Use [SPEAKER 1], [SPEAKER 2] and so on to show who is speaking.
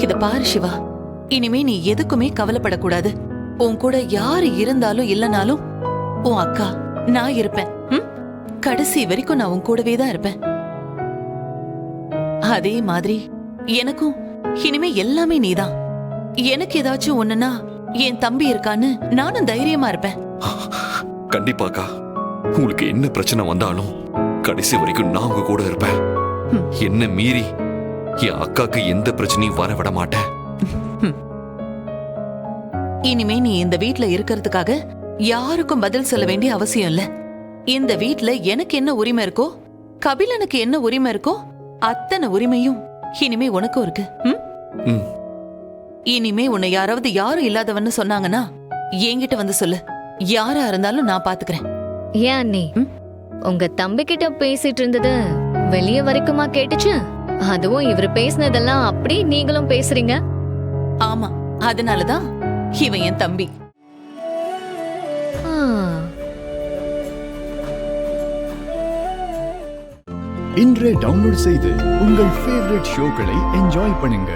[SPEAKER 1] இத பாரு சிவா, இனிமே நீ எதுக்குமே கவலைப்படக்கூடாது. உன் கூட யாரு இருந்தாலும் இல்லனாலும் உன் அக்கா நான் இருப்பேன். கடைசி வரைக்கும் நான் உன் கூடவே தான் இருப்பேன். அதே மாதிரி எனக்கும் இனிமே எல்லாமே நீதான். எனக்கு ஏதாச்சும் ஒண்ணுன்னா என் தம்பி இருக்கான்னு நானும் தைரியமா இருப்பேன்.
[SPEAKER 2] கண்டிப்பாக்கா, உங்களுக்கு என்ன பிரச்சனை வந்தாலும் கடைசி வரைக்கும் நான் உங்க கூட இருப்பேன். என்ன மீறி என் அக்காக்கு எந்த பிரச்சனையும் வர விட மாட்டேன்.
[SPEAKER 1] இனிமே நீ இந்த வீட்ல இருக்கிறதுக்காக யாருக்கும் பதில் சொல்ல வேண்டிய அவசியம் இல்ல. இந்த வீட்ல எனக்கு என்ன உரிமை இருக்கோ, கபிலனுக்கு என்ன உரிமை இருக்கோ, அத்தனை உரிமையும் இனிமே உனக்கும் இருக்கு. இனிமே உன்னை யாராவது யாரும் இல்லாதவன்னு சொன்னாங்கன்னா என்கிட்ட வந்து சொல்லு. யாரா இருந்தாலும் நான் பாத்துக்கிறேன்.
[SPEAKER 3] ஏன் அண்ணி, உங்க தம்பி கிட்ட பேசிட்டு இருந்தது வெளிய வரைக்குமா கேட்டுச்சு? அதுவும் இவரு பேசினதெல்லாம் அப்படி நீங்களும் பேசுறீங்க?
[SPEAKER 1] ஆமா, அதனாலதான் இவன் என் தம்பி.
[SPEAKER 4] இன்றே டவுன்லோட் செய்து உங்கள் ஃபேவரட் ஷோக்களை என்ஜாய் பண்ணுங்க.